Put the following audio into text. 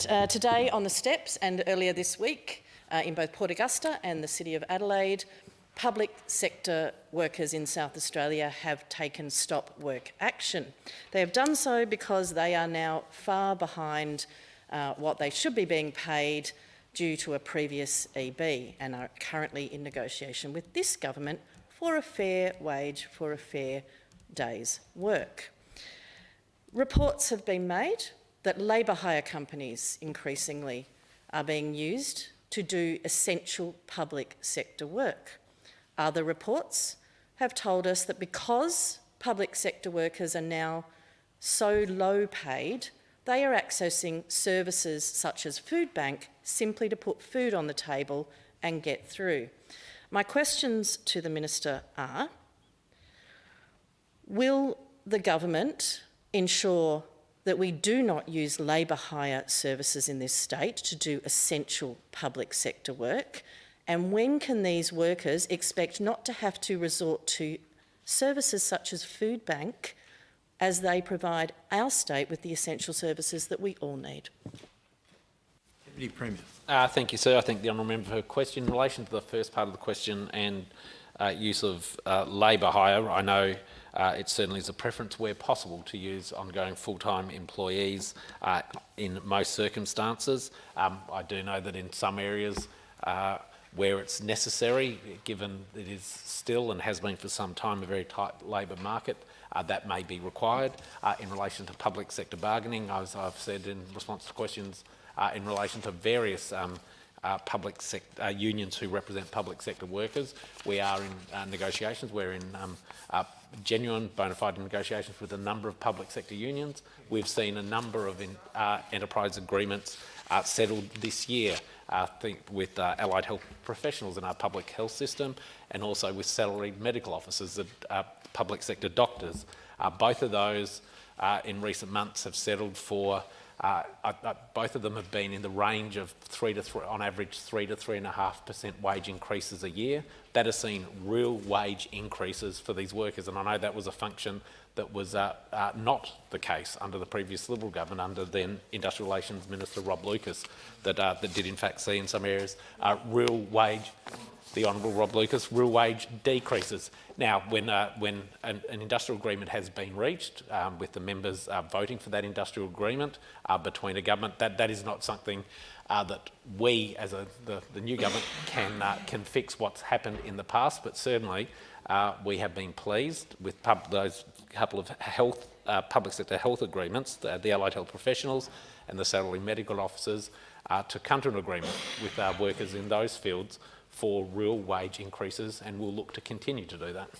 Today on the steps and earlier this week in both Port Augusta and the City of Adelaide, public sector workers in South Australia have taken stop work action. They have done so because they are now far behind what they should be being paid due to a previous EB and are currently in negotiation with this government for a fair wage for a fair day's work. Reports have been made that labour hire companies increasingly are being used to do essential public sector work. Other reports have told us that because public sector workers are now so low paid, they are accessing services such as Foodbank simply to put food on the table and get through. My questions to the Minister are, will the government ensure that we do not use labour hire services in this state to do essential public sector work? And when can these workers expect not to have to resort to services such as Foodbank as they provide our state with the essential services that we all need? Deputy Premier. Thank you, sir. I thank the honourable member for her question. In relation to the first part of the question and use of labour hire, I know it certainly is a preference where possible to use ongoing full-time employees in most circumstances. I do know that in some areas where it's necessary, given it is still and has been for some time a very tight labour market, that may be required. In relation to public sector bargaining, as I've said in response to questions, in relation to various public sector unions who represent public sector workers, we are in negotiations. We're in genuine bona fide negotiations with a number of public sector unions. We've seen a number of enterprise agreements settled this year, I think with allied health professionals in our public health system, and also with salaried medical officers, public sector doctors. Both of those in recent months have settled for both of them have been in the range of on average 3 to 3.5% wage increases a year. That has seen real wage increases for these workers, and I know that was a function that was not the case under the previous Liberal government, under then Industrial Relations Minister Rob Lucas, that did in fact see in some areas real wage. The Honourable Rob Lucas, real wage decreases. Now, when an industrial agreement has been reached, with the members voting for that industrial agreement between a government, that is not something that we, as the new government, can fix what's happened in the past. But certainly, we have been pleased with those couple of public sector health agreements, the allied health professionals and the salaried medical officers, to come to an agreement with workers in those fields for real wage increases, and we'll look to continue to do that.